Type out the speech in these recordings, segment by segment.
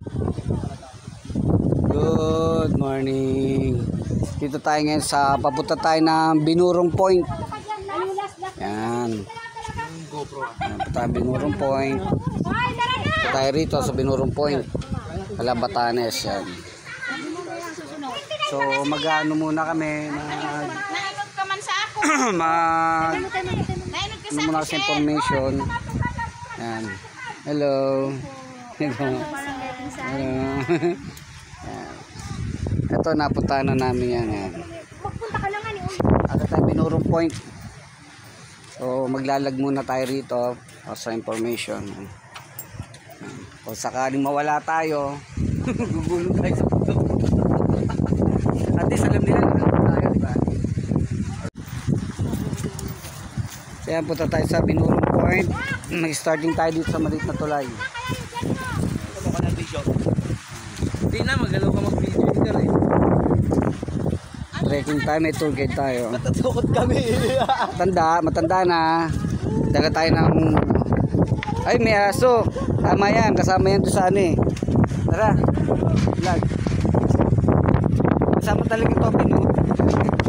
Good morning. Dito tayo ngayon sa papunta tayo ng Binurong Point. Yan. Papunta tayo Binurong Point. Papunta tayo rito sa Binurong Point. Batanes yan. So mag-ano muna kami ano muna sa information. Yan. Hello. Hello. Ito napunta na namin yan. Agad tayo Binurong Point. So maglalag muna tayo rito sa information. Kung sakaling mawala tayo, gugulong tayo sa puto. At least alam nila na tayo, diba? Kaya punta tayo sa Binurong Point. Mag-starting tayo dito sa maliit na tulay. Hindi na, magalaw ka mag-video dito eh. Trekking tayo, may tour guide tayo. Matatukot kami. Matanda na. Dala tayo ng... Ay, may aso. Tama yan, kasama yan doon sa ano eh. Tara, vlog. Kasama talaga ito, Pino.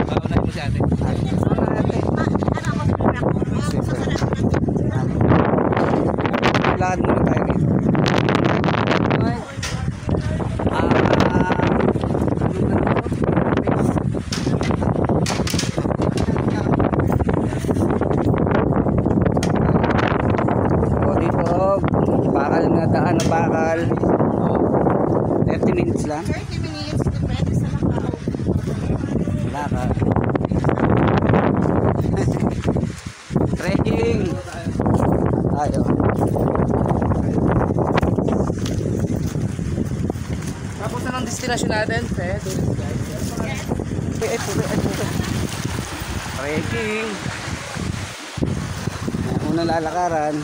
Paunahin mo si ate. Lakad muna tayo dito. Bakal na daan na bakal. 30 minutes lang. 30 minutes depende sa lakad. Lakad. Trekking. Tayo. Tapos na ng destination natin. Trekking. Unang lalakaran.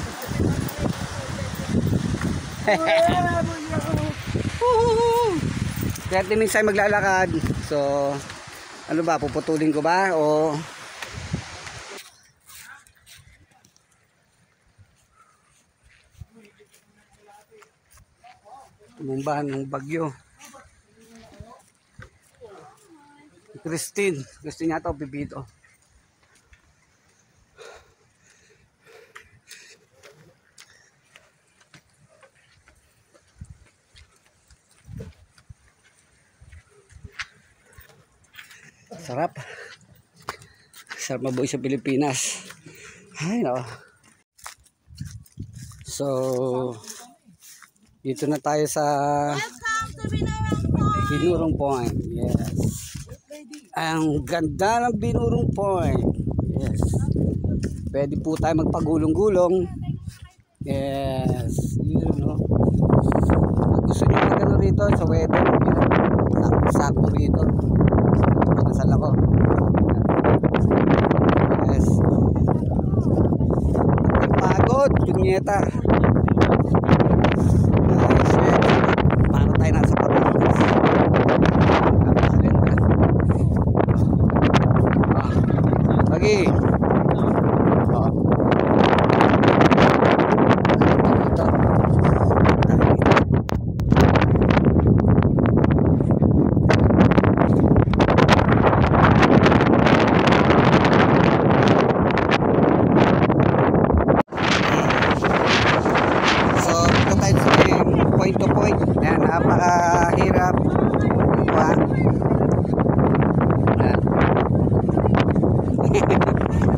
30 minutes ay maglalakad. So ano ba, puputulin ko ba o bumbahan ng bagyo. Christine yata o Pipito. Sarap mabuhay sa Pilipinas. Ay no. So dito na tayo sa Binurong Point. Yes. Ang ganda ng Binurong Point. Yes. Pwede po tayo magpagulong-gulong. Yes. Yun no. Gusto nyo magano rito sa weather. Sakto rito. Nasal ako. Yes. Pagod, punyeta. Nice. Para tayo nasa Batangas. Napakaganda. Lagi. Point to point. Yan, napakahirap. Yan.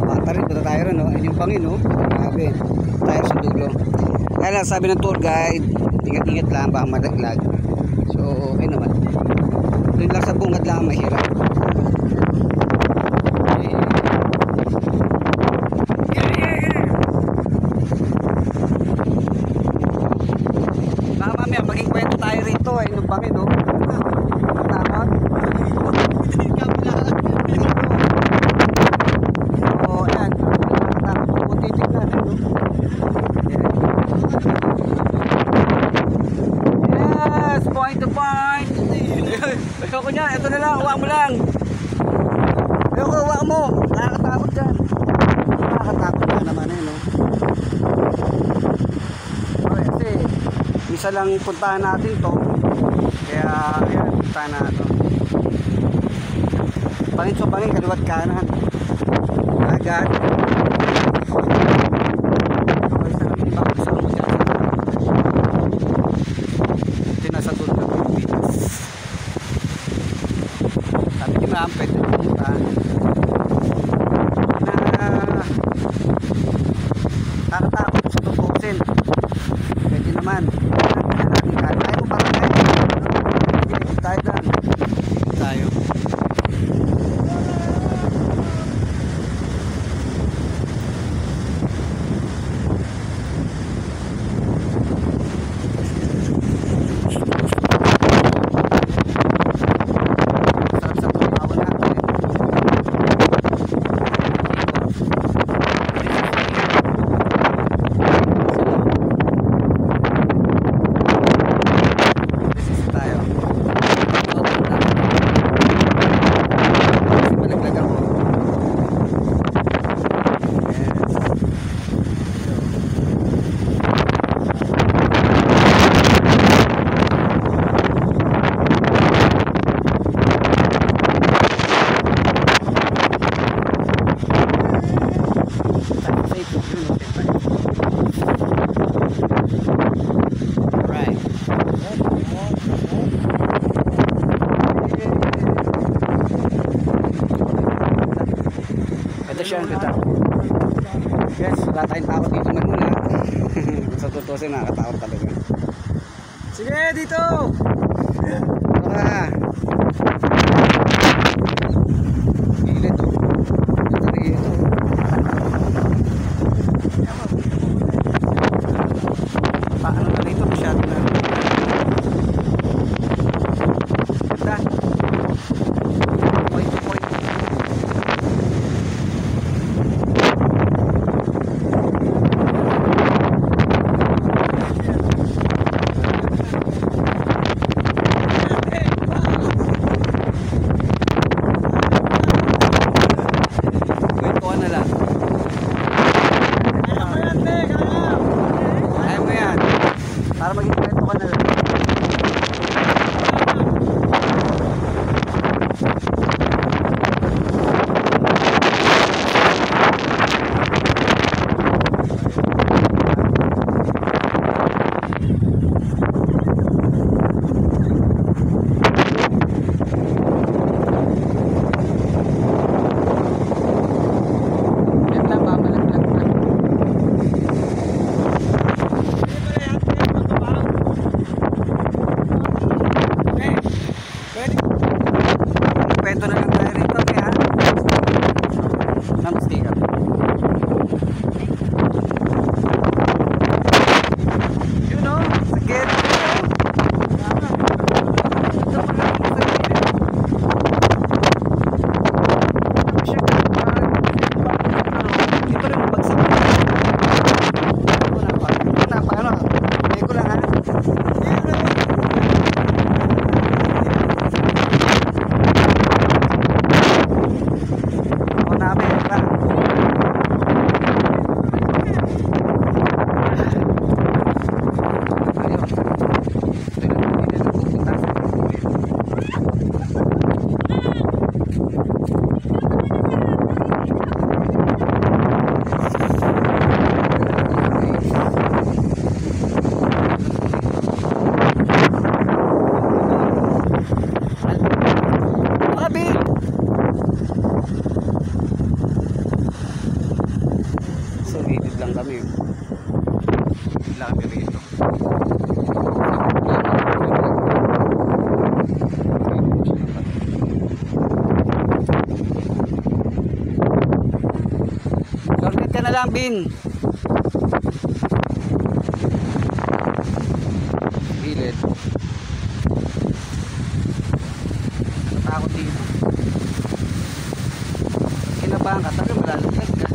Bata rin, punta tayo rin, no? Ayun yung bangin, no? Grabe. Tayo sa dulo. Kaya lang, sabi ng tour guide, ingat-ingat lang, baka malaglag. So, okay naman. Doon lang sa bungad lang mahirap. Maging kwento tayo rito ay nung bangin no. Tama. Oh, yan. Titig na no. Yes, point to point. Ayoko niya, ito na lang, uwa mo lang. Ayoko, uwa mo. Nakakatakot dyan. Nakakatakot na naman no. isa lang puntahan natin to. Kaya ayan, puntahan natin. Bangin so bangin, kaliwat kanan. Agad. Okay, sa kami bakasama mo dyan. Ito nasa doon ng Pilipinas. Sabi ni ma'am, pwede pumunta. Nakatakot sa tutusin. Pwede naman. Kaya mo para kayo. Hindi tayo dyan. Tayo. Sarap sa tumawa natin. Ito siya ang ganda. Yes, wala tayong takot dito magmula. Sa tutusin, nakakatakot talaga. Sige, dito! Tara! Gilid to. Ito rito. Paano na rito? Masyado na. Ganda. Point to point. Para maging kwento ka na lang. Kwento na lang tayo rito kaya namaste ka. You know, sakit. Dito rin magbagsak. Paano? May ko lang ha. So gilid lang kami. Gilid lang kami rito. Lornet ka na lang, Bin. Gilid. Nakatakot dito. Kinabahan ka, talaga malalaglag ka.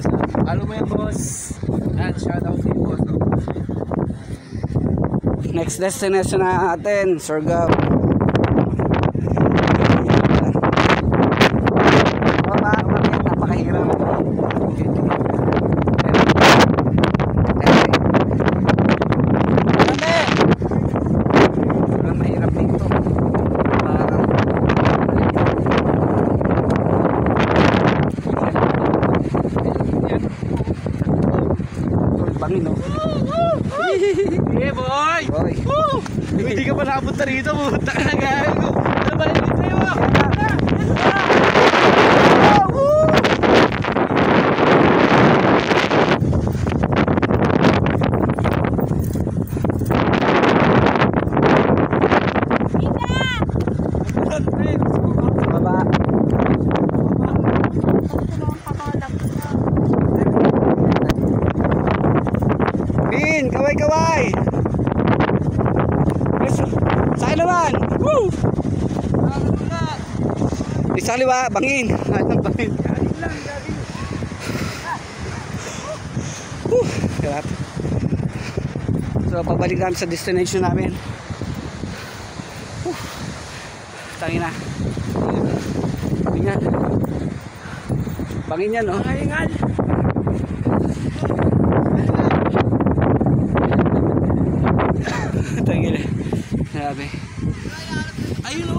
Follow mo yan, boss. Yan, shoutout to you, boss. Next destination natin, Surigao. Napakahirap. Mahirap dito. Bangin, no? Yeah, boy! Boy. Hindi ka pa nakapunta rito, pumunta ka na gaya ko. Ano ba yung sa'yo? Baba. Bin, kaway-kaway. Saan naman? Woo! Isa kaliwa, bangin. Anong bangin? Grabe. So, pabalik kami sa destination namin. Tangina. Bangin yan. Bangin yan, no? Kaingal! Tangina. Grabe. Ayun o!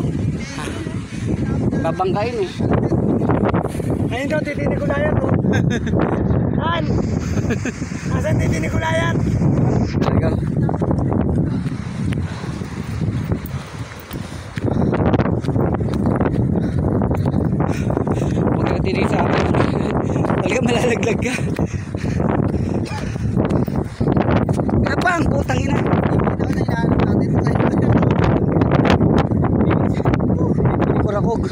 Babangkain eh. Ayun daw, titini ko na yan o. Saan? Asan titini ko na yan? Talaga. Huwag ka tinig sa akin. Talaga malalaglag ka. Kaya pa ang putang ina. Kurakog.